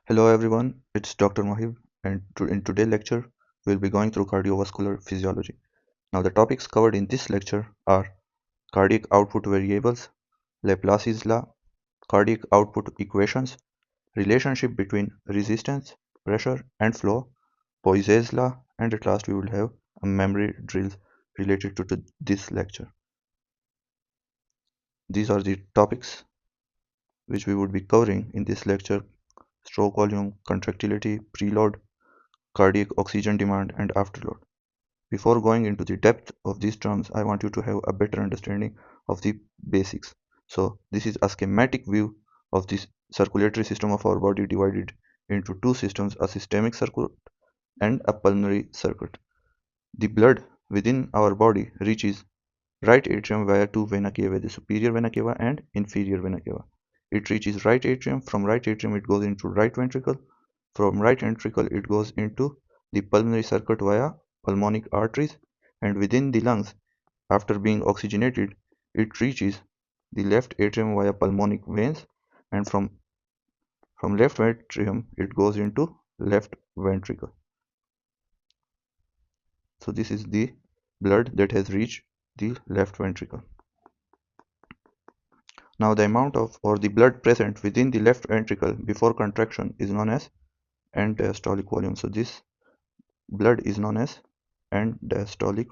Hello everyone, it's Dr. Mohib, and in today's lecture we'll be going through cardiovascular physiology. Now the topics covered in this lecture are cardiac output variables, Laplace's law, cardiac output equations, relationship between resistance, pressure and flow, Poiseuille's law, and at last we will have a memory drills related to this lecture. These are the topics which we would be covering in this lecture: stroke volume, contractility, preload, cardiac oxygen demand, and afterload. Before going into the depth of these terms, I want you to have a better understanding of the basics. So this is a schematic view of this circulatory system of our body divided into two systems, a systemic circuit and a pulmonary circuit. The blood within our body reaches right atrium via two vena cava, the superior vena cava and inferior vena cava. It reaches right atrium. From right atrium it goes into right ventricle. From right ventricle it goes into the pulmonary circuit via pulmonic arteries, and within the lungs, after being oxygenated, it reaches the left atrium via pulmonic veins, and from left atrium it goes into left ventricle. So this is the blood that has reached the left ventricle. Now the amount of or the blood present within the left ventricle before contraction is known as end diastolic volume. So this blood is known as end diastolic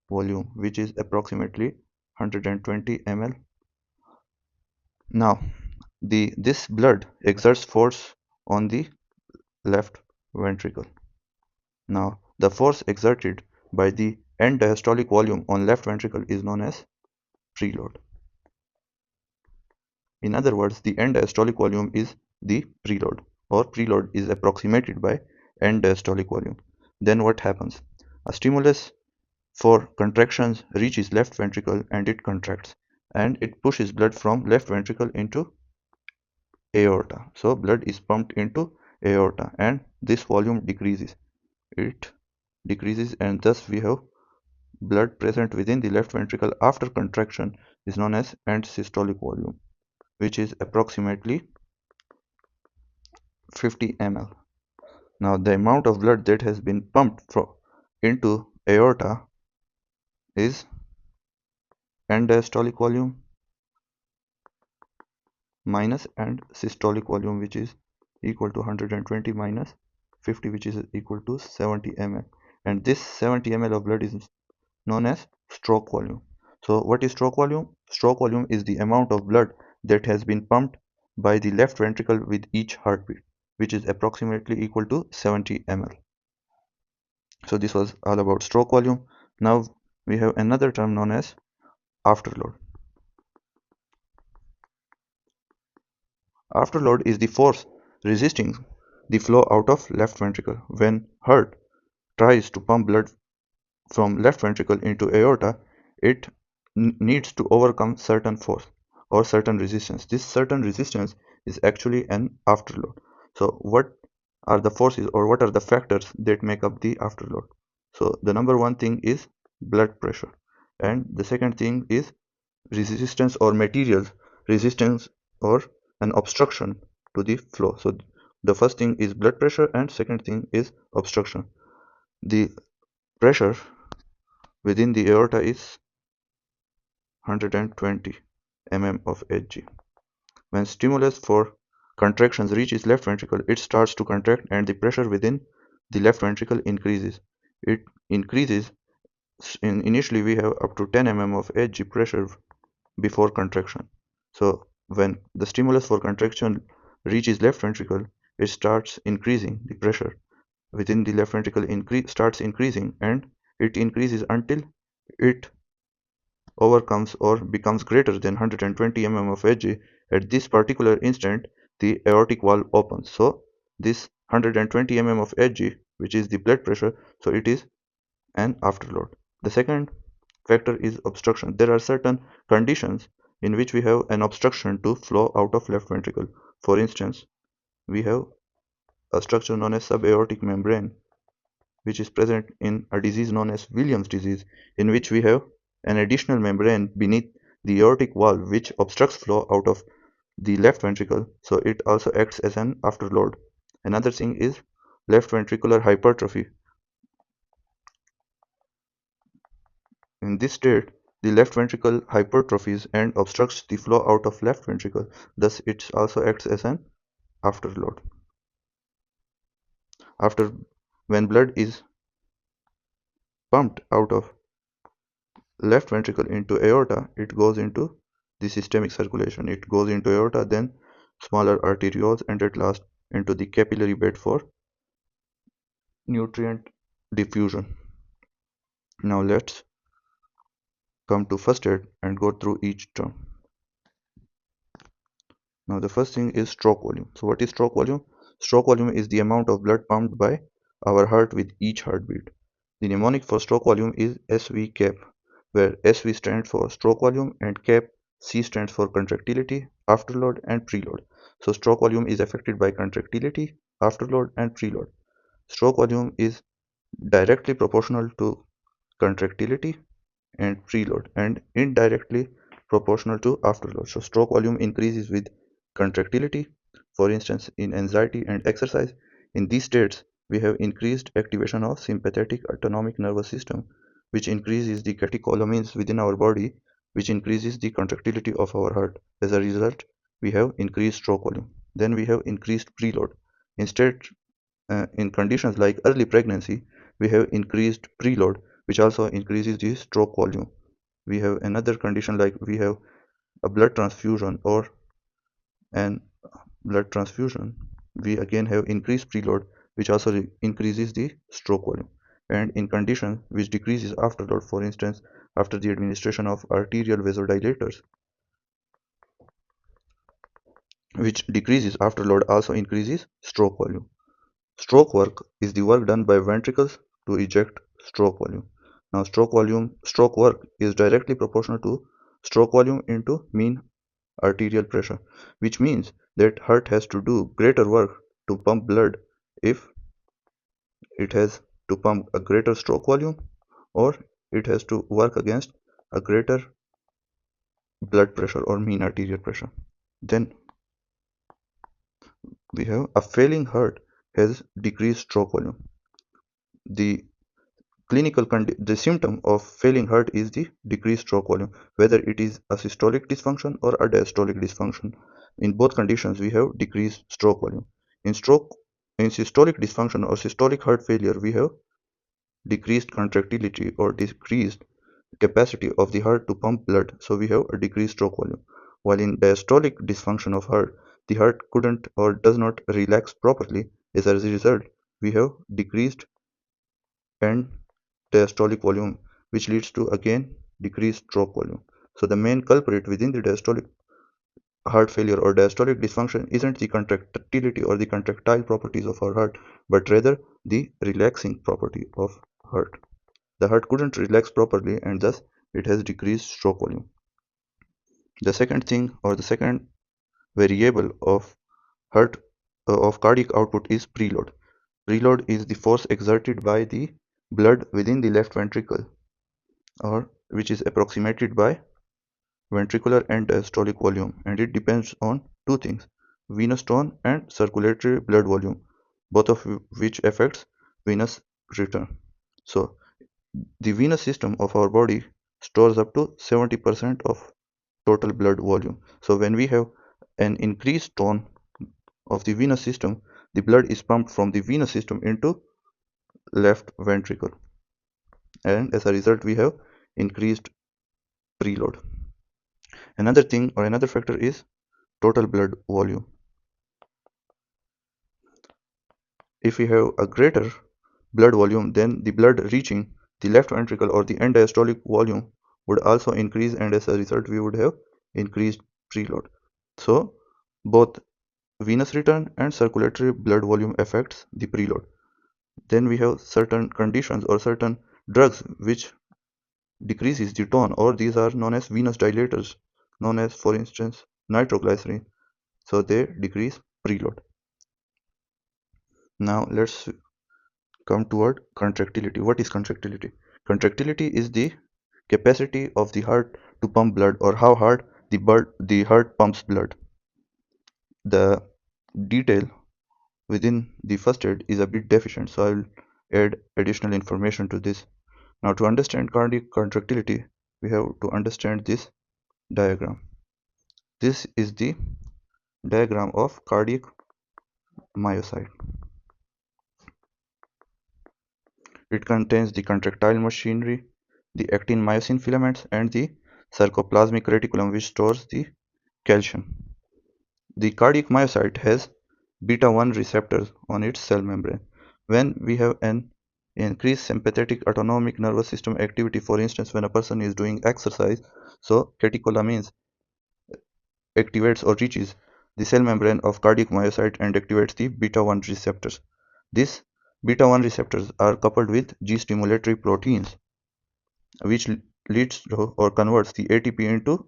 volume, which is approximately 120 ml. Now this blood exerts force on the left ventricle. Now the force exerted by the end diastolic volume on left ventricle is known as preload. In other words, the end diastolic volume is the preload, or preload is approximated by end diastolic volume. Then what happens? A stimulus for contractions reaches left ventricle and it contracts, and it pushes blood from left ventricle into aorta. So blood is pumped into aorta and this volume decreases. It decreases, and thus we have blood present within the left ventricle after contraction is known as end systolic volume, which is approximately 50 ml. Now the amount of blood that has been pumped into aorta is end diastolic volume minus end systolic volume, which is equal to 120 minus 50, which is equal to 70 ml. And this 70 ml of blood is known as stroke volume. So what is stroke volume? Stroke volume is the amount of blood that has been pumped by the left ventricle with each heartbeat, which is approximately equal to 70 ml. So this was all about stroke volume. Now we have another term known as afterload. Afterload is the force resisting the flow out of left ventricle. When heart tries to pump blood from left ventricle into aorta, it needs to overcome certain force or certain resistance. This certain resistance is actually an afterload. So what are the forces or what are the factors that make up the afterload? So the number one thing is blood pressure, and the second thing is resistance or material resistance or an obstruction to the flow. So the first thing is blood pressure and second thing is obstruction. The pressure within the aorta is 120 mm of Hg. When stimulus for contractions reaches left ventricle, it starts to contract and the pressure within the left ventricle increases. It increases. Initially we have up to 10 mm of Hg pressure before contraction. So when the stimulus for contraction reaches left ventricle, it starts increasing the pressure within the left ventricle starts increasing, and it increases until it overcomes or becomes greater than 120 mm of Hg. At this particular instant, the aortic valve opens. So this 120 mm of Hg, which is the blood pressure, so it is an afterload. The second factor is obstruction. There are certain conditions in which we have an obstruction to flow out of left ventricle. For instance, we have a structure known as subaortic membrane, which is present in a disease known as Williams disease, in which we have an additional membrane beneath the aortic valve which obstructs flow out of the left ventricle, so it also acts as an afterload. Another thing is left ventricular hypertrophy. In this state, the left ventricle hypertrophies and obstructs the flow out of left ventricle. Thus, it also acts as an afterload. After when blood is pumped out of left ventricle into aorta, it goes into the systemic circulation. It goes into aorta, then smaller arterioles, and at last into the capillary bed for nutrient diffusion. Now let's come to first aid and go through each term. Now the first thing is stroke volume. So what is stroke volume? Stroke volume is the amount of blood pumped by our heart with each heartbeat. The mnemonic for stroke volume is SV cap, where SV stands for stroke volume and cap C stands for contractility, afterload and preload. So stroke volume is affected by contractility, afterload and preload. Stroke volume is directly proportional to contractility and preload and indirectly proportional to afterload. So stroke volume increases with contractility, for instance in anxiety and exercise. In these states, we have increased activation of sympathetic autonomic nervous system, which increases the catecholamines within our body, which increases the contractility of our heart. As a result, we have increased stroke volume. Then we have increased preload. Instead, in conditions like early pregnancy, we have increased preload, which also increases the stroke volume. We have another condition like we have a blood transfusion or an blood transfusion. We again have increased preload, which also increases the stroke volume. And in conditions which decreases afterload, for instance, after the administration of arterial vasodilators, which decreases afterload, also increases stroke volume. Stroke work is the work done by ventricles to eject stroke volume. Now, stroke work is directly proportional to stroke volume into mean arterial pressure, which means that heart has to do greater work to pump blood if it has to pump a greater stroke volume, or it has to work against a greater blood pressure or mean arterial pressure. Then we have a failing heart has decreased stroke volume. The the symptom of failing heart is the decreased stroke volume, whether it is a systolic dysfunction or a diastolic dysfunction. In both conditions, we have decreased stroke volume. In stroke, in systolic dysfunction or systolic heart failure, we have decreased contractility or decreased capacity of the heart to pump blood, so we have a decreased stroke volume. While in diastolic dysfunction of heart, the heart couldn't or does not relax properly. As a result, we have decreased and diastolic volume, which leads to again decreased stroke volume. So the main culprit within the diastolic heart failure or diastolic dysfunction isn't the contractility or the contractile properties of our heart, but rather the relaxing property of heart. The heart couldn't relax properly and thus it has decreased stroke volume. The second thing or the second variable of heart of cardiac output is preload. Preload is the force exerted by the blood within the left ventricle, or which is approximated by ventricular and diastolic volume, and it depends on two things: venous tone and circulatory blood volume, both of which affects venous return. So the venous system of our body stores up to 70% of total blood volume. So when we have an increased tone of the venous system, the blood is pumped from the venous system into left ventricle, and as a result we have increased preload. Another thing or another factor is total blood volume. If we have a greater blood volume, then the blood reaching the left ventricle or the end diastolic volume would also increase, and as a result we would have increased preload. So both venous return and circulatory blood volume affects the preload. Then we have certain conditions or certain drugs which decreases the tone, or these are known as venous dilators, known as for instance nitroglycerin. So they decrease preload. Now let's come toward contractility. What is contractility? Contractility is the capacity of the heart to pump blood, or how hard the heart pumps blood. The detail within the first aid is a bit deficient, so I will add additional information to this. Now, to understand cardiac contractility, we have to understand this diagram. This is the diagram of cardiac myocyte. It contains the contractile machinery, the actin-myosin filaments, and the sarcoplasmic reticulum, which stores the calcium. The cardiac myocyte has beta-1 receptors on its cell membrane. When we have an increased sympathetic autonomic nervous system activity, for instance, when a person is doing exercise, so catecholamines activates or reaches the cell membrane of cardiac myocyte and activates the beta-1 receptors. These beta-1 receptors are coupled with G-stimulatory proteins, which leads to or converts the ATP into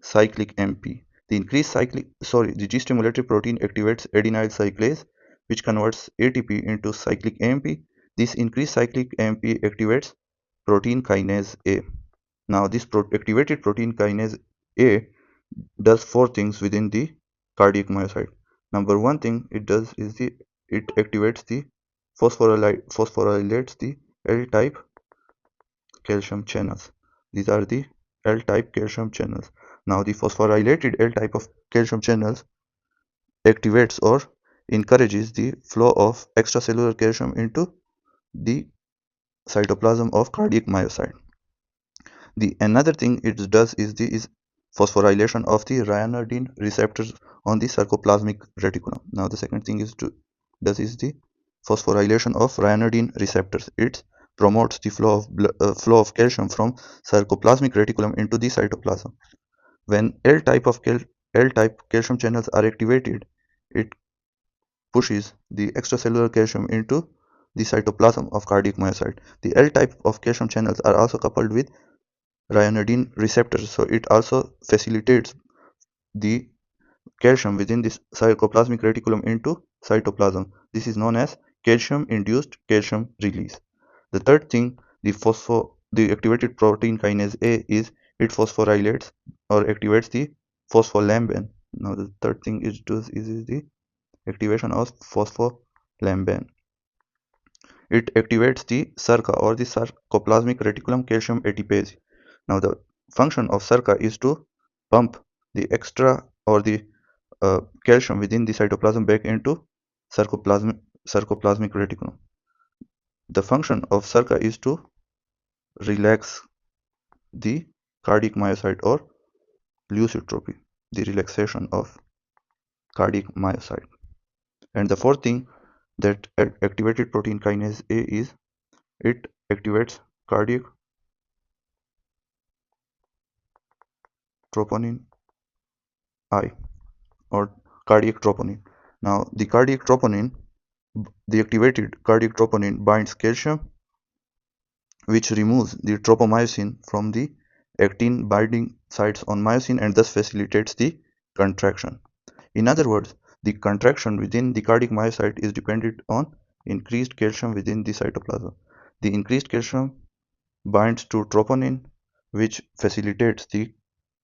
cyclic MP. The G-stimulatory protein activates adenyl cyclase, which converts ATP into cyclic AMP. This increased cyclic AMP activates protein kinase A. Now, this activated protein kinase A does four things within the cardiac myocyte. Number one thing it does is it activates the phosphorylates the L-type calcium channels. These are the L-type calcium channels. Now, the phosphorylated L-type of calcium channels activates or encourages the flow of extracellular calcium into the cytoplasm of cardiac myocyte. The another thing it does is phosphorylation of the ryanodine receptors on the sarcoplasmic reticulum. Now, the second thing does is the phosphorylation of ryanodine receptors. It promotes the flow of calcium from sarcoplasmic reticulum into the cytoplasm. When L-type calcium channels are activated, it pushes the extracellular calcium into the cytoplasm of cardiac myocyte. The L-type of calcium channels are also coupled with ryanodine receptors, so it also facilitates the calcium within this sarcoplasmic reticulum into cytoplasm. This is known as calcium-induced calcium release. The third thing, the activated protein kinase A is it phosphorylates or activates the phospholamban. Now, the third thing it does is the activation of phospholamban. It activates the SERCA or the sarcoplasmic reticulum calcium ATPase. Now, the function of SERCA is to pump the extra or the calcium within the cytoplasm back into sarcoplasmic reticulum. The function of SERCA is to relax the cardiac myocyte or lusitropy, the relaxation of cardiac myocyte. And the fourth thing that activated protein kinase A is it activates cardiac troponin I or cardiac troponin. Now, the activated cardiac troponin binds calcium, which removes the tropomyosin from the actin binding sites on myosin and thus facilitates the contraction. In other words, the contraction within the cardiac myocyte is dependent on increased calcium within the cytoplasm. The increased calcium binds to troponin, which facilitates the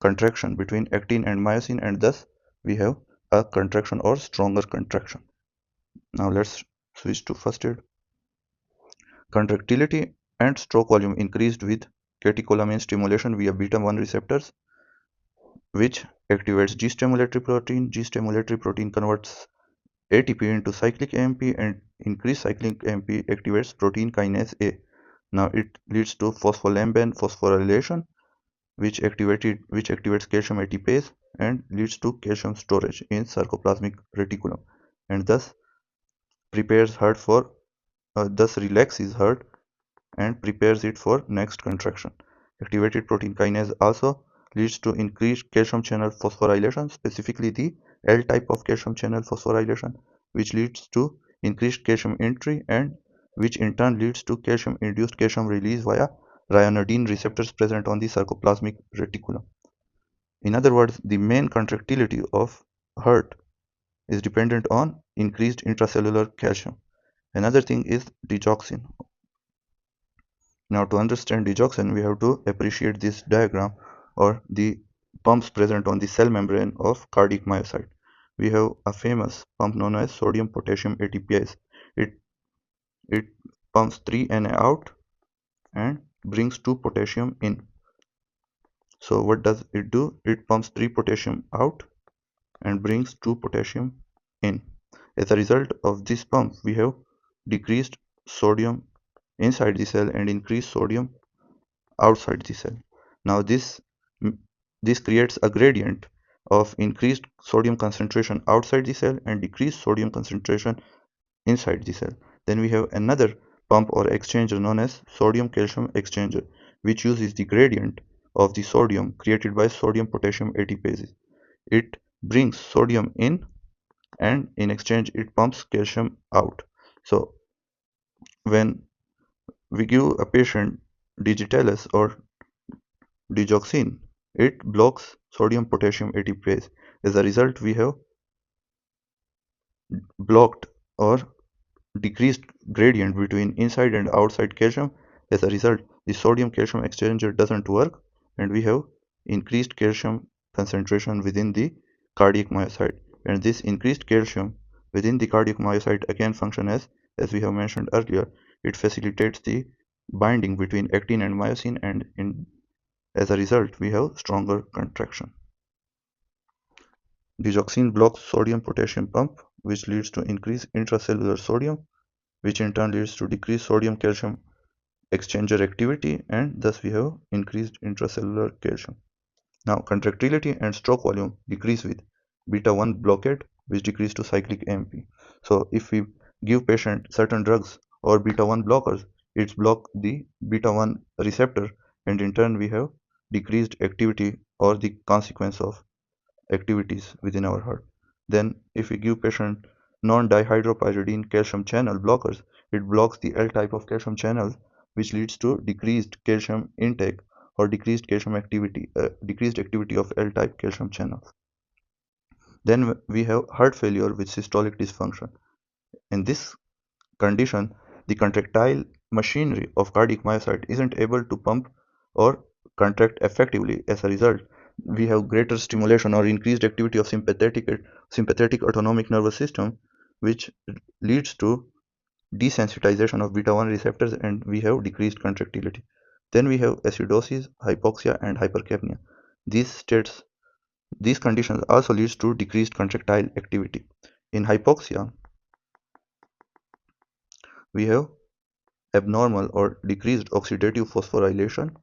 contraction between actin and myosin, and thus we have a contraction or stronger contraction. Now let's switch to first aid. Contractility and stroke volume increased with catecholamine stimulation via beta-1 receptors, which activates G-stimulatory protein. G-stimulatory protein converts ATP into cyclic AMP, and increased cyclic AMP activates protein kinase A. Now it leads to phospholamban phosphorylation, which activates calcium ATPase and leads to calcium storage in sarcoplasmic reticulum, and thus relaxes heart and prepares it for next contraction. Activated protein kinase also leads to increased calcium channel phosphorylation, specifically the L type of calcium channel phosphorylation, which leads to increased calcium entry and which in turn leads to calcium-induced calcium release via ryanodine receptors present on the sarcoplasmic reticulum. In other words, the main contractility of heart is dependent on increased intracellular calcium. Another thing is digoxin. Now, to understand digoxin, we have to appreciate this diagram or the pumps present on the cell membrane of cardiac myocyte. we have a famous pump known as sodium potassium ATPase. It it pumps 3 Na out and brings 2 potassium in. So what does it do? It pumps 3 potassium out and brings 2 potassium in. As a result of this pump, we have decreased sodium inside the cell and increased sodium outside the cell. Now this creates a gradient of increased sodium concentration outside the cell and decreased sodium concentration inside the cell. Then we have another pump or exchanger known as sodium calcium exchanger, which uses the gradient of the sodium created by sodium potassium ATPases. It brings sodium in and in exchange it pumps calcium out. So when we give a patient digitalis or digoxin, it blocks sodium potassium ATPase. As a result, we have blocked or decreased gradient between inside and outside calcium. As a result, the sodium calcium exchanger doesn't work and we have increased calcium concentration within the cardiac myocyte. And this increased calcium within the cardiac myocyte again function as we have mentioned earlier, it facilitates the binding between actin and myosin and as a result we have stronger contraction. Digoxin blocks sodium potassium pump which leads to increased intracellular sodium which in turn leads to decreased sodium calcium exchanger activity and thus we have increased intracellular calcium. Now contractility and stroke volume decrease with beta 1 blockade which decrease to cyclic AMP. So if we give patient certain drugs or beta 1 blockers, it's block the beta 1 receptor and in turn we have decreased activity or the consequence of activities within our heart. Then if we give patient non-dihydropyridine calcium channel blockers, it blocks the L type of calcium channel which leads to decreased calcium intake or decreased activity of L type calcium channels. Then we have heart failure with systolic dysfunction. In this condition, the contractile machinery of cardiac myocyte isn't able to pump or contract effectively. As a result, we have greater stimulation or increased activity of sympathetic autonomic nervous system, which leads to desensitization of beta 1 receptors and we have decreased contractility. Then we have acidosis, hypoxia, and hypercapnia. These states, these conditions also leads to decreased contractile activity. In hypoxia, we have abnormal or decreased oxidative phosphorylation,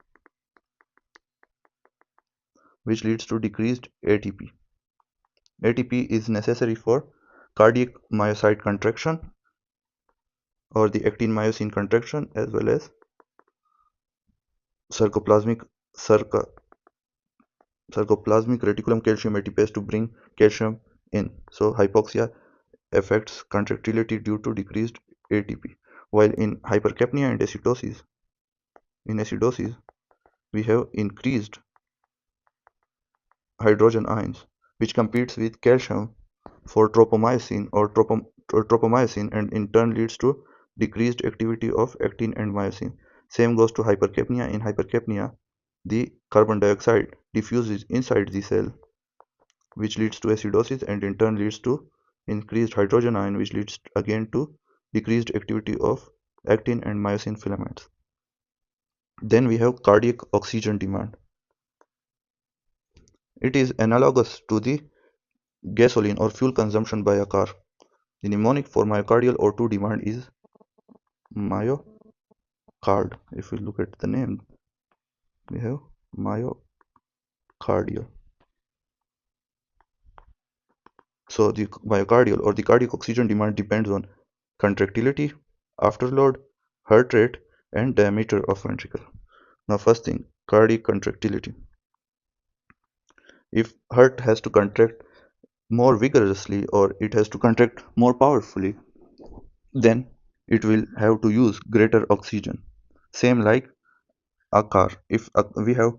which leads to decreased ATP. ATP is necessary for cardiac myocyte contraction or the actin-myosin contraction as well as sarcoplasmic reticulum calcium ATPase to bring calcium in. So hypoxia affects contractility due to decreased ATP. While in hypercapnia and acidosis, we have increased hydrogen ions, which competes with calcium for tropomyosin and in turn leads to decreased activity of actin and myosin. Same goes to hypercapnia. In hypercapnia, the carbon dioxide diffuses inside the cell, which leads to acidosis and in turn leads to increased hydrogen ion, which leads again to decreased activity of actin and myosin filaments. Then we have cardiac oxygen demand. It is analogous to the gasoline or fuel consumption by a car. The mnemonic for myocardial O2 demand is myocard. If we look at the name, we have myocardial. So the myocardial or the cardiac oxygen demand depends on contractility, afterload, heart rate, and diameter of ventricle. Now first thing, cardiac contractility. If heart has to contract more vigorously or it has to contract more powerfully, then it will have to use greater oxygen. Same like a car. If we have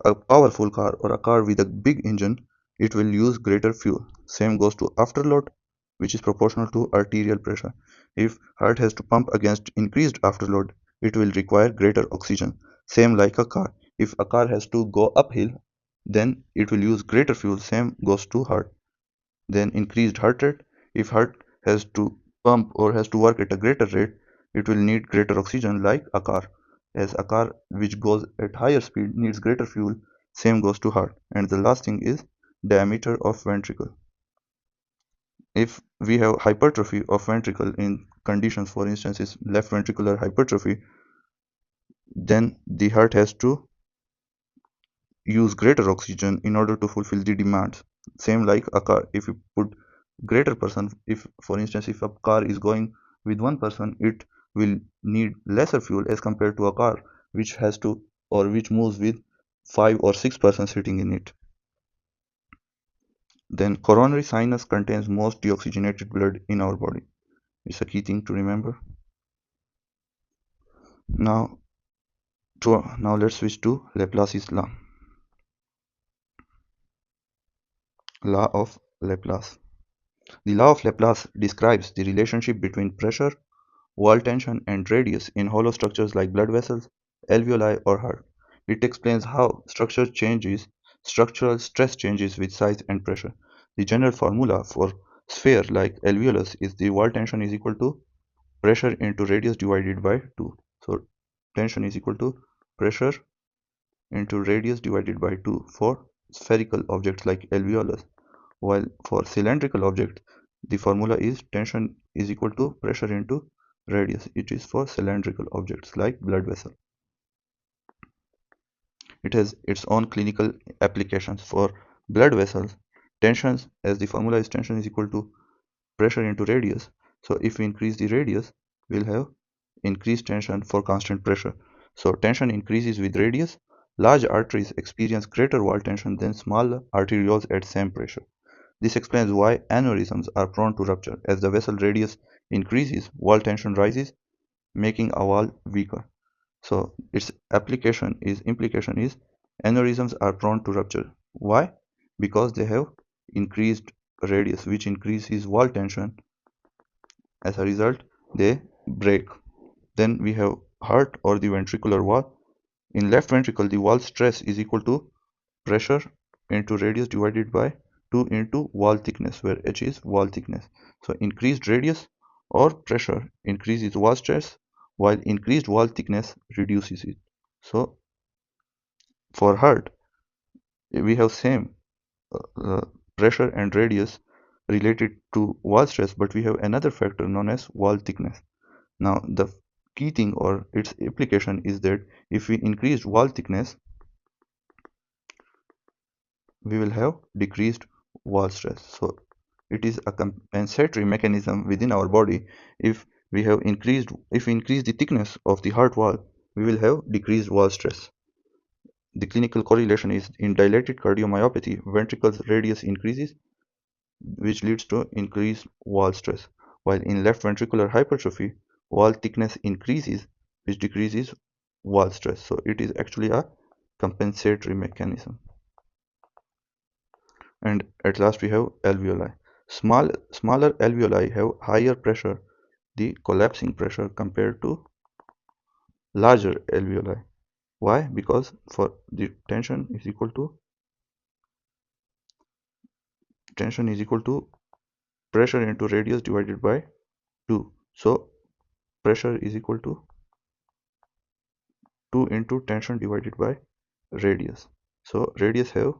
a powerful car or a car with a big engine, it will use greater fuel. Same goes to afterload, which is proportional to arterial pressure. If heart has to pump against increased afterload, it will require greater oxygen. Same like a car. If a car has to go uphill, then it will use greater fuel, same goes to heart. Then increased heart rate, if heart has to pump or has to work at a greater rate, it will need greater oxygen like a car. As a car which goes at higher speed needs greater fuel, same goes to heart. And the last thing is diameter of ventricle. If we have hypertrophy of ventricle in conditions, for instance, is left ventricular hypertrophy, then the heart has to use greater oxygen in order to fulfill the demands. Same like a car. If you put greater person, if for instance if a car is going with one person, it will need lesser fuel as compared to a car which has to or which moves with 5 or 6 persons sitting in it. Then coronary sinus contains most deoxygenated blood in our body. It's a key thing to remember. Now let's switch to Laplace's law. Law of Laplace. The law of Laplace describes the relationship between pressure, wall tension, and radius in hollow structures like blood vessels, alveoli, or heart. It explains how structural stress changes with size and pressure. The general formula for sphere like alveolus is the wall tension is equal to pressure into radius divided by 2. So tension is equal to pressure into radius divided by 2 for spherical objects like alveolus, while for cylindrical objects the formula is tension is equal to pressure into radius. It is for cylindrical objects like blood vessel. It has its own clinical applications. For blood vessels, tensions, as the formula is tension is equal to pressure into radius. So if we increase the radius, we'll have increased tension for constant pressure. So tension increases with radius. Large arteries experience greater wall tension than small arterioles at same pressure. This explains why aneurysms are prone to rupture. As the vessel radius increases, wall tension rises, making a wall weaker. So its implication is aneurysms are prone to rupture. Why? Because they have increased radius, which increases wall tension. As a result, they break. Then we have heart or the ventricular wall. In left ventricle, the wall stress is equal to pressure into radius divided by 2 into wall thickness, where h is wall thickness. So increased radius or pressure increases wall stress, while increased wall thickness reduces it. So for heart, we have same pressure and radius related to wall stress, but we have another factor known as wall thickness. Now the key thing or its application is that if we increase wall thickness, we will have decreased wall stress. So it is a compensatory mechanism within our body. If we increase the thickness of the heart wall, we will have decreased wall stress. The clinical correlation is in dilated cardiomyopathy, ventricle's radius increases, which leads to increased wall stress, while in left ventricular hypertrophy, wall thickness increases, which decreases wall stress. So it is actually a compensatory mechanism. And at last we have alveoli. Smaller alveoli have higher pressure, the collapsing pressure, compared to larger alveoli. Why? Because for the tension is equal to pressure into radius divided by 2. So pressure is equal to 2 into tension divided by radius. So radius have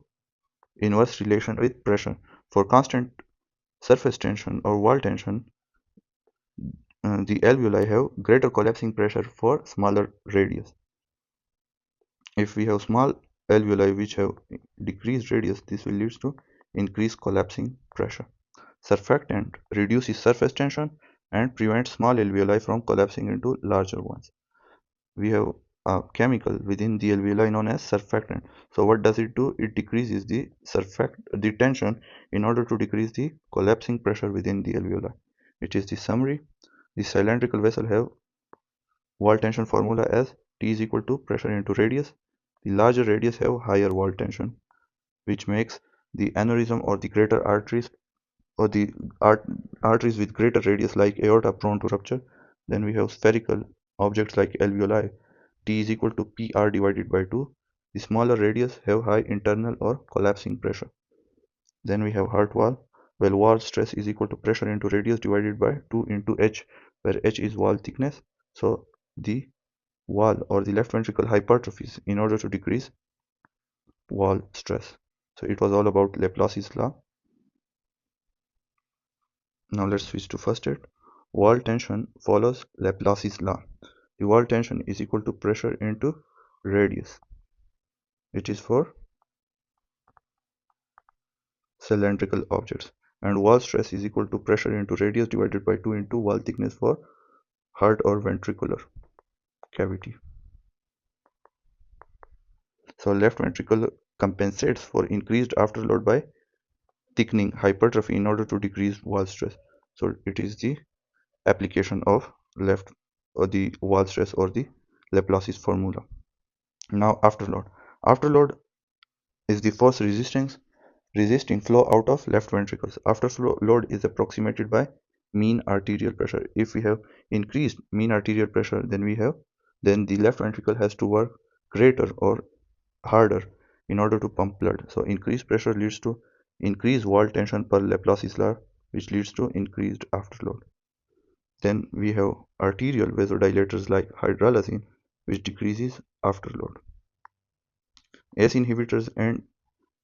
inverse relation with pressure. For constant surface tension or wall tension, the alveoli have greater collapsing pressure for smaller radius. If we have small alveoli which have decreased radius, this will lead to increased collapsing pressure. Surfactant reduces surface tension and prevents small alveoli from collapsing into larger ones. We have a chemical within the alveoli known as surfactant. So what does it do? It decreases the tension in order to decrease the collapsing pressure within the alveoli. It is the summary. The cylindrical vessel have wall tension formula as T is equal to pressure into radius. The larger radius have higher wall tension, which makes the aneurysm or the greater arteries or the arteries with greater radius like aorta prone to rupture. Then we have spherical objects like alveoli. T is equal to PR divided by 2. The smaller radius have high internal or collapsing pressure. Then we have heart wall. Well, wall stress is equal to pressure into radius divided by 2 into h, where h is wall thickness. So the wall or the left ventricle hypertrophies in order to decrease wall stress. So it was all about Laplace's law. Now let's switch to first aid. Wall tension follows Laplace's law. The wall tension is equal to pressure into radius. It is for cylindrical objects. And wall stress is equal to pressure into radius divided by 2 into wall thickness for heart or ventricular cavity. So left ventricle compensates for increased afterload by thickening hypertrophy in order to decrease wall stress. So it is the application of left or the wall stress or the Laplace's formula. Now afterload. Afterload is the force resisting flow out of left ventricles. Afterload is approximated by mean arterial pressure. If we have increased mean arterial pressure, then the left ventricle has to work greater or harder in order to pump blood. So increased pressure leads to increased wall tension per Laplace's law, which leads to increased afterload. Then we have arterial vasodilators like hydralazine, which decreases afterload. ACE inhibitors and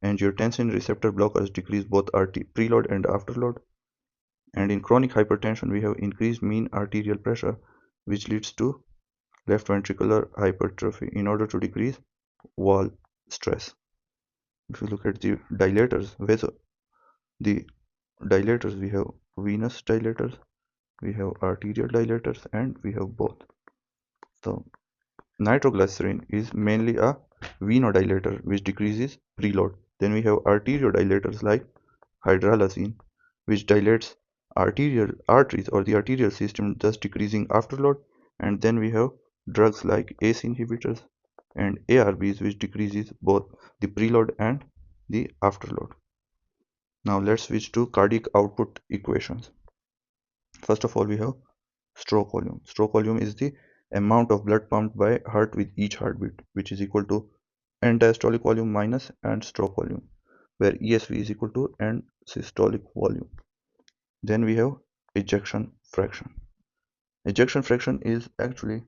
angiotensin receptor blockers decrease both preload and afterload. And in chronic hypertension, we have increased mean arterial pressure, which leads to left ventricular hypertrophy in order to decrease wall stress. If you look at the dilators, the dilators, we have venous dilators, we have arterial dilators, and we have both. So nitroglycerin is mainly a venodilator which decreases preload. Then we have arteriodilators like hydralazine, which dilates arterial arteries or the arterial system, thus decreasing afterload. And then we have drugs like ACE inhibitors and ARBs, which decreases both the preload and the afterload. Now let's switch to cardiac output equations. First of all, we have stroke volume. Stroke volume is the amount of blood pumped by heart with each heartbeat, which is equal to end diastolic volume minus end stroke volume, where ESV is equal to end systolic volume. Then we have ejection fraction. Ejection fraction is actually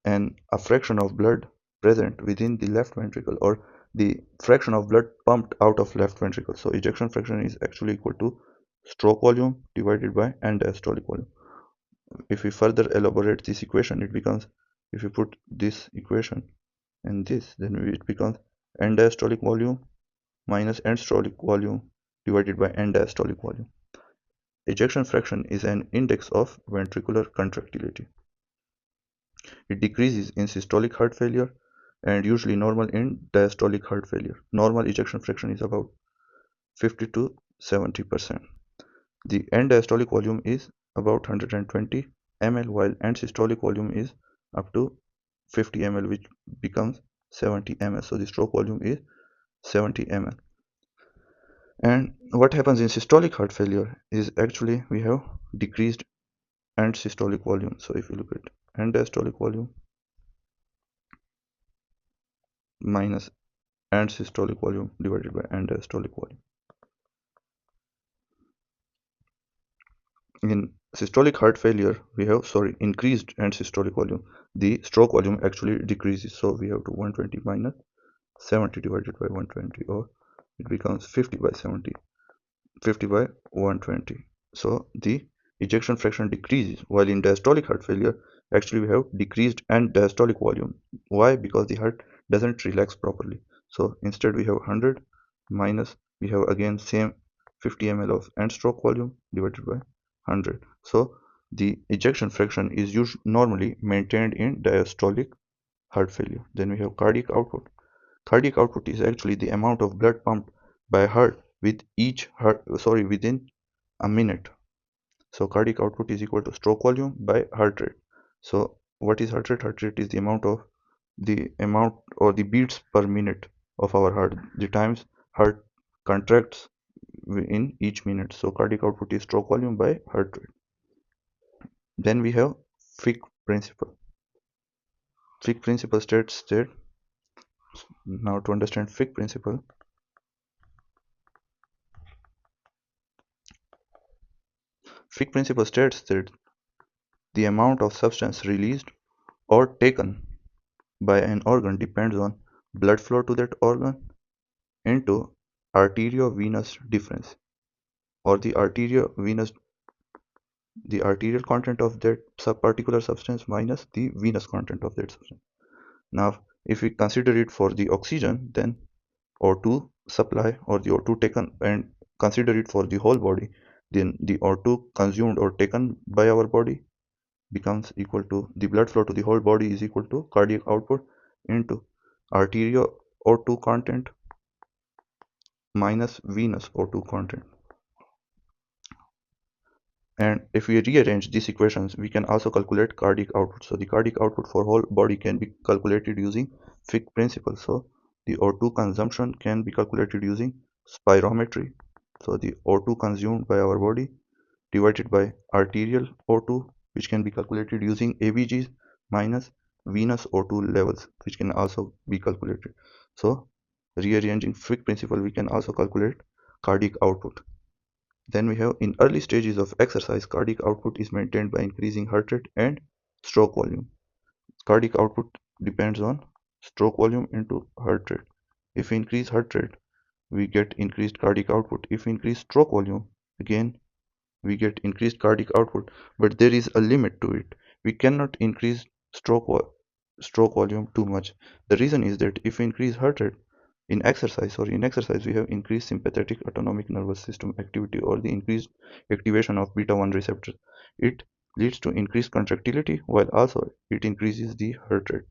a fraction of blood present within the left ventricle, or the fraction of blood pumped out of left ventricle. So ejection fraction is actually equal to stroke volume divided by end diastolic volume. If we further elaborate this equation, it becomes, if we put this equation and this, then it becomes end diastolic volume minus end systolic volume divided by end diastolic volume. Ejection fraction is an index of ventricular contractility. It decreases in systolic heart failure and usually normal in diastolic heart failure. Normal ejection fraction is about 50 to 70%. The end diastolic volume is about 120 ml, while end systolic volume is up to 50 ml, which becomes 70 ml. So the stroke volume is 70 ml. And what happens in systolic heart failure is actually we have decreased end systolic volume. So if you look at end diastolic volume minus end systolic volume divided by end diastolic volume. In systolic heart failure, we have increased end systolic volume. The stroke volume actually decreases. So we have to 120 minus 70 divided by 120, or it becomes 50 by 70, 50 by 120. So the ejection fraction decreases, while in diastolic heart failure, actually we have decreased end diastolic volume. Why? Because the heart doesn't relax properly. So instead we have 100 minus, we have again same 50 ml of end stroke volume divided by 100. So the ejection fraction is normally maintained in diastolic heart failure. Then we have cardiac output. Cardiac output is actually the amount of blood pumped by heart with each heart, within a minute. So cardiac output is equal to stroke volume by heart rate. So what is heart rate? Heart rate is the amount or the beats per minute of our heart, the times heart contracts in each minute. So cardiac output is stroke volume by heart rate. Then we have Fick principle. Fick principle states that Now to understand Fick principle, Fick principle states that the amount of substance released or taken by an organ depends on blood flow to that organ into arteriovenous difference, or the arterial content of that particular substance minus the venous content of that substance. Now, if we consider it for the oxygen, then O2 supply or the O2 taken, and consider it for the whole body, then the O2 consumed or taken by our body becomes equal to the blood flow to the whole body is equal to cardiac output into arterial O2 content minus venous O2 content. And if we rearrange these equations, we can also calculate cardiac output. So the cardiac output for whole body can be calculated using Fick principle. So the O2 consumption can be calculated using spirometry. So the O2 consumed by our body divided by arterial O2, which can be calculated using ABGs, minus venous O2 levels, which can also be calculated. So rearranging Fick principle, we can also calculate cardiac output. Then we have in early stages of exercise, cardiac output is maintained by increasing heart rate and stroke volume. Cardiac output depends on stroke volume into heart rate. If we increase heart rate, we get increased cardiac output. If we increase stroke volume, again we get increased cardiac output, but there is a limit to it. We cannot increase stroke volume too much. The reason is that if we increase heart rate, in exercise we have increased sympathetic autonomic nervous system activity, or the increased activation of beta 1 receptors. It leads to increased contractility, while also it increases the heart rate.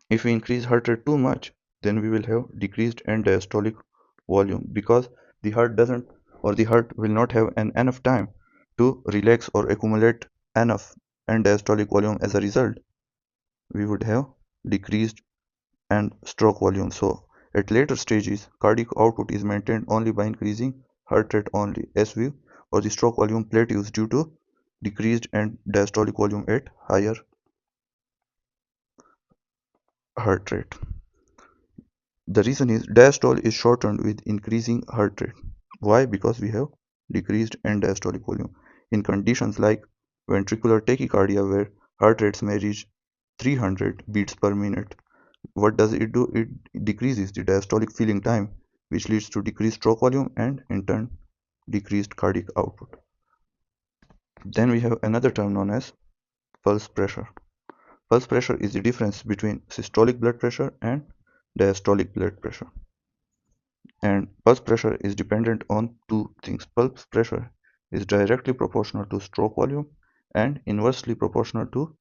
If we increase heart rate too much, then we will have decreased end diastolic volume, because the heart doesn't, or the heart will not have enough time to relax or accumulate enough end diastolic volume. As a result, we would have decreased and stroke volume. So at later stages, cardiac output is maintained only by increasing heart rate only, SV, or the stroke volume plateaus due to decreased and diastolic volume at higher heart rate. The reason is diastole is shortened with increasing heart rate. Why? Because we have decreased end diastolic volume. In conditions like ventricular tachycardia, where heart rates may reach 300 beats per minute, what does it do? It decreases the diastolic filling time, which leads to decreased stroke volume and in turn decreased cardiac output. Then we have another term known as pulse pressure. Pulse pressure is the difference between systolic blood pressure and diastolic blood pressure. And pulse pressure is dependent on two things. Pulse pressure is directly proportional to stroke volume and inversely proportional to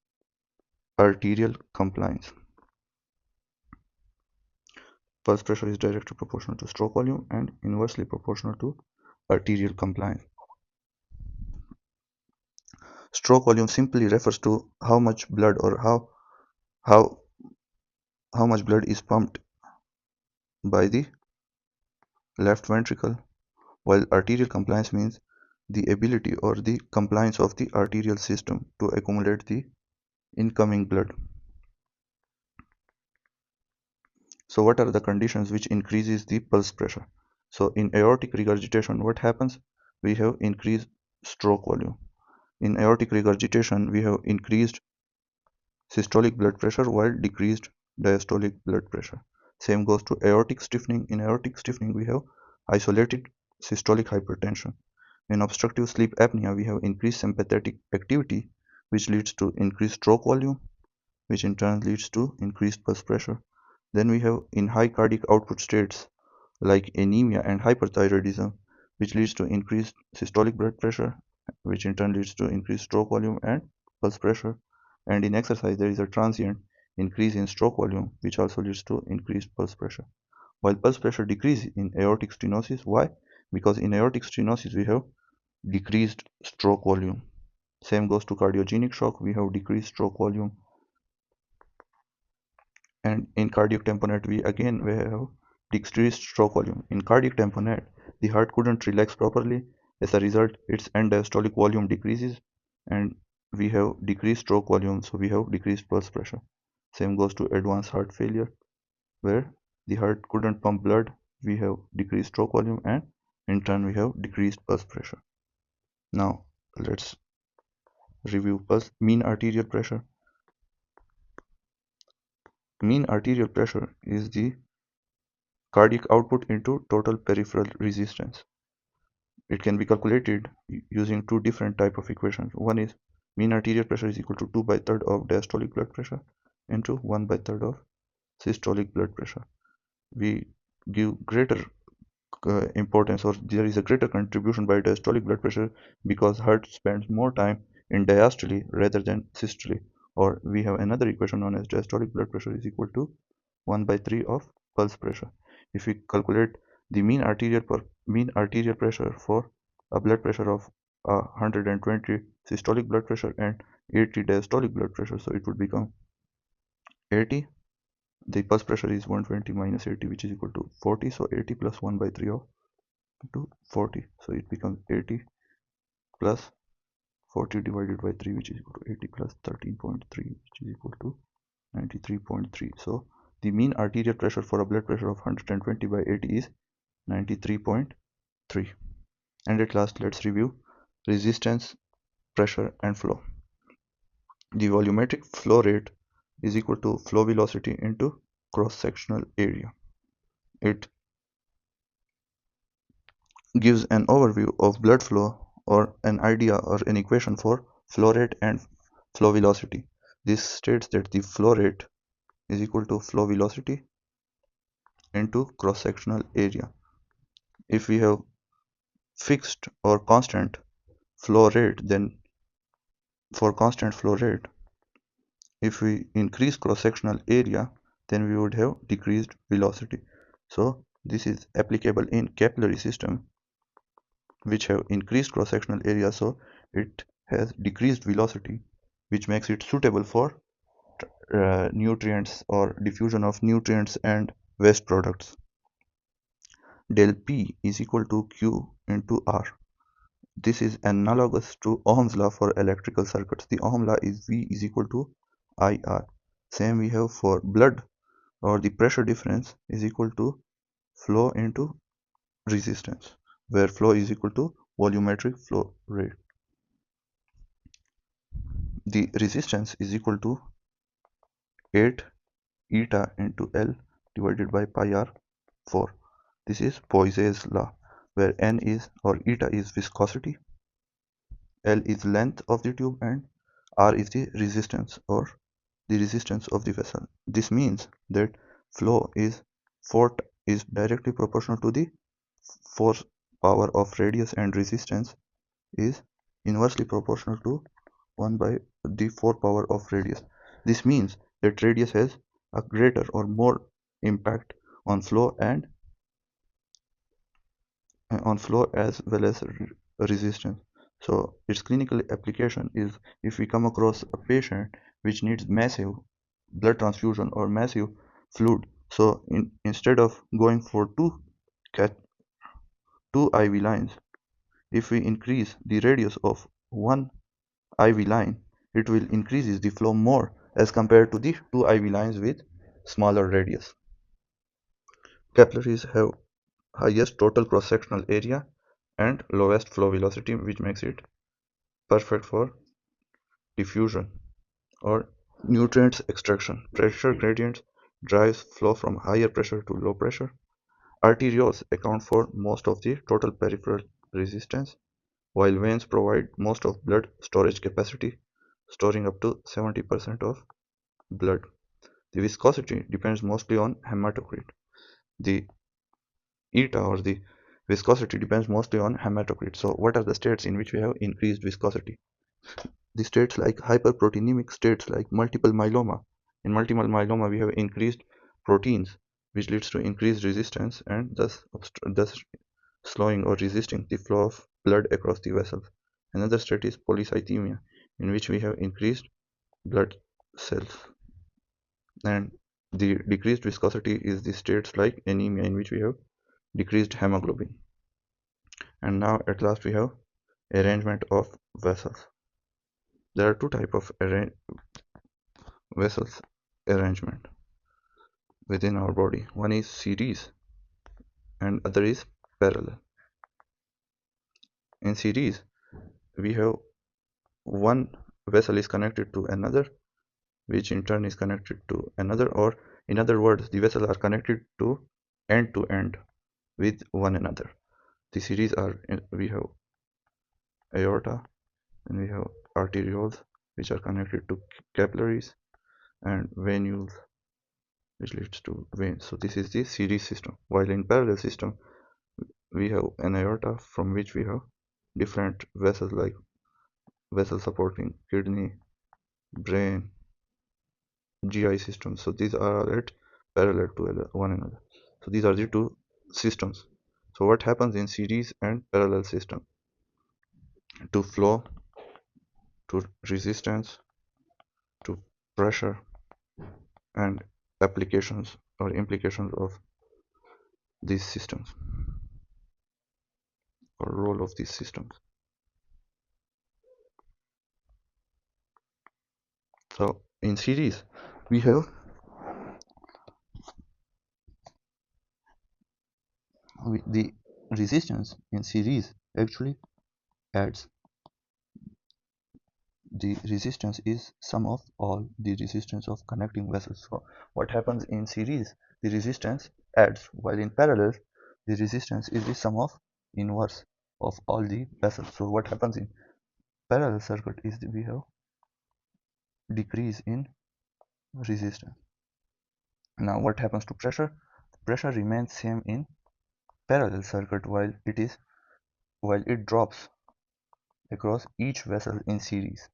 arterial compliance. Pulse pressure is directly proportional to stroke volume and inversely proportional to arterial compliance. Stroke volume simply refers to how much blood, or how how much blood is pumped by the left ventricle, while arterial compliance means the ability or the compliance of the arterial system to accumulate the incoming blood. So what are the conditions which increases the pulse pressure? So in aortic regurgitation, what happens? We have increased stroke volume. In aortic regurgitation, we have increased systolic blood pressure while decreased diastolic blood pressure. Same goes to aortic stiffening. In aortic stiffening, we have isolated systolic hypertension. In obstructive sleep apnea, we have increased sympathetic activity, which leads to increased stroke volume, which in turn leads to increased pulse pressure. Then we have in high cardiac output states like anemia and hyperthyroidism, which leads to increased systolic blood pressure, which in turn leads to increased stroke volume and pulse pressure. And in exercise, there is a transient increase in stroke volume, which also leads to increased pulse pressure. While pulse pressure decreases in aortic stenosis. Why? Because in aortic stenosis, we have decreased stroke volume. Same goes to cardiogenic shock. We have decreased stroke volume. And in cardiac tamponade, we have decreased stroke volume. In cardiac tamponade, the heart couldn't relax properly. As a result, its end diastolic volume decreases, and we have decreased stroke volume, so we have decreased pulse pressure. Same goes to advanced heart failure. where the heart couldn't pump blood, we have decreased stroke volume, and in turn we have decreased pulse pressure. Now let's review mean arterial pressure. Mean arterial pressure is the cardiac output into total peripheral resistance. It can be calculated using two different type of equations. One is mean arterial pressure is equal to 2 by third of diastolic blood pressure into 1 by third of systolic blood pressure. We give greater importance, or there is a greater contribution by diastolic blood pressure because heart spends more time in diastole rather than systole. Or we have another equation known as diastolic blood pressure is equal to 1 by 3 of pulse pressure. If we calculate the mean arterial pressure for a blood pressure of 120 systolic blood pressure and 80 diastolic blood pressure, so it would become 80. The pulse pressure is 120 minus 80, which is equal to 40. So 80 plus 1 by 3 of to 40. So it becomes 80 plus 40 divided by 3, which is equal to 80 plus 13.3, which is equal to 93.3. So the mean arterial pressure for a blood pressure of 120 by 80 is 93.3. And at last, let's review resistance, pressure, and flow. The volumetric flow rate is equal to flow velocity into cross-sectional area. It gives an overview of blood flow or an idea or an equation for flow rate and flow velocity. This states that the flow rate is equal to flow velocity into cross-sectional area. If we have fixed or constant flow rate, then for constant flow rate, if we increase cross-sectional area, then we would have decreased velocity. So this is applicable in capillary system which have increased cross-sectional area, so it has decreased velocity, which makes it suitable for nutrients or diffusion of nutrients and waste products. Del P is equal to Q into R. This is analogous to Ohm's law for electrical circuits. The Ohm law is V is equal to IR. Same we have for blood, or the pressure difference is equal to flow into resistance, where flow is equal to volumetric flow rate. The resistance is equal to 8 eta into L divided by pi r 4. This is Poiseuille's law, where N is, or eta is viscosity, L is length of the tube, and R is the resistance, or the resistance of the vessel. This means that flow is directly proportional to the force power of radius, and resistance is inversely proportional to 1 by the 4 power of radius. This means that radius has a greater or more impact on flow and as well as resistance. So its clinical application is if we come across a patient which needs massive blood transfusion or massive fluid. So instead of going for two IV lines, if we increase the radius of one IV line, it will increases the flow more as compared to the two IV lines with smaller radius. Capillaries have highest total cross-sectional area and lowest flow velocity, which makes it perfect for diffusion or nutrients extraction. Pressure gradients drives flow from higher pressure to low pressure. Arterioles account for most of the total peripheral resistance, while veins provide most of blood storage capacity, storing up to 70% of blood. The viscosity depends mostly on hematocrit. The eta, or the viscosity, depends mostly on hematocrit. So what are the states in which we have increased viscosity? The states like hyperproteinemic states like multiple myeloma. In multiple myeloma, we have increased proteins, which leads to increased resistance and thus slowing or resisting the flow of blood across the vessels. Another state is polycythemia, in which we have increased blood cells. And the decreased viscosity is the states like anemia, in which we have decreased hemoglobin. And now at last we have arrangement of vessels. There are two types of vessels arrangement. within our body. One is series and other is parallel. In series, we have one vessel is connected to another, which in turn is connected to another, or in other words, the vessels are connected to end with one another. The series are, we have aorta and we have arterioles, which are connected to capillaries, and venules, which leads to veins. So this is the series system. While in parallel system, we have an aorta from which we have different vessels, like vessels supporting kidney, brain, GI systems. So these are at parallel to one another. So these are the two systems. So what happens in series and parallel system? To flow, to resistance, to pressure, and applications or implications of these systems, or role of these systems. So in series, we have the resistance in series actually adds. The resistance is sum of all the resistance of connecting vessels. So what happens in series, the resistance adds, while in parallel the resistance is the sum of inverse of all the vessels. So what happens in parallel circuit is we have decrease in resistance. Now what happens to pressure? Pressure remains same in parallel circuit while it drops across each vessel in series,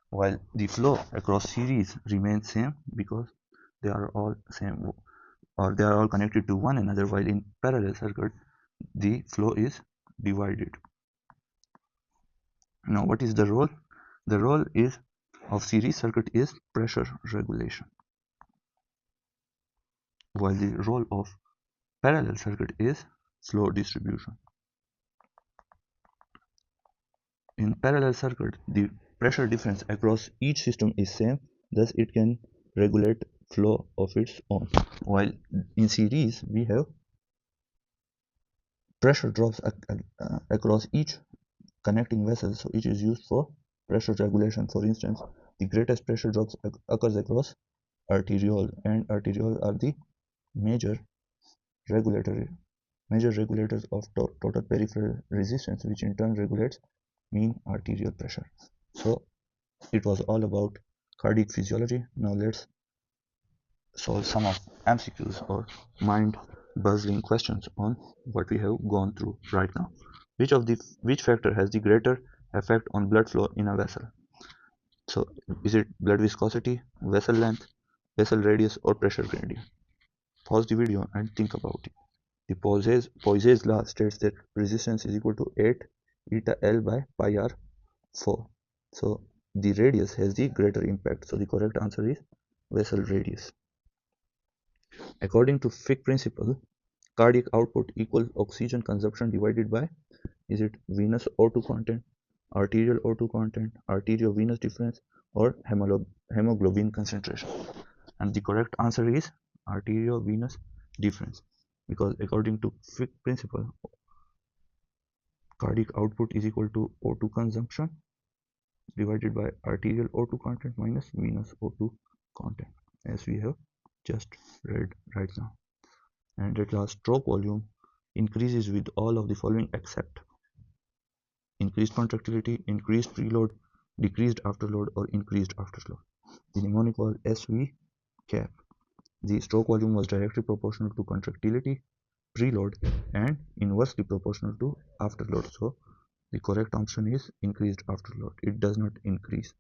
while the flow across series remains same because they are all same, or they are all connected to one another, while in parallel circuit the flow is divided. Now what is the role? The role is of series circuit is pressure regulation, while the role of parallel circuit is flow distribution. In parallel circuit, the pressure difference across each system is same, thus it can regulate flow of its own. While in series, we have pressure drops across each connecting vessel, so it is used for pressure regulation. For instance, the greatest pressure drops occurs across arteriole, and arteriole are the major regulatory regulators of total peripheral resistance, which in turn regulates mean arterial pressure. So it was all about cardiac physiology. Now let's solve some of MCQs or mind buzzing questions on what we have gone through right now. Which factor has the greater effect on blood flow in a vessel? So is it blood viscosity, vessel length, vessel radius, or pressure gradient? Pause the video and think about it. The Poiseuille's law states that resistance is equal to 8 eta L by pi r 4. So the radius has the greater impact. So the correct answer is vessel radius. According to Fick principle, cardiac output equals oxygen consumption divided by, is it venous O2 content, arterial O2 content, arteriovenous difference, or hemoglobin concentration? And the correct answer is arteriovenous difference, because according to Fick principle, cardiac output is equal to O2 consumption divided by arterial O2 content minus venous O2 content, as we have just read right now. And at last, stroke volume increases with all of the following except increased contractility, increased preload, decreased afterload, or increased afterload. The mnemonic was SV cap. The stroke volume was directly proportional to contractility, preload, and inversely proportional to afterload. So the correct option is increased afterload. It does not increase.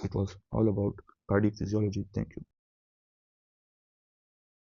It was all about cardiac physiology. Thank you.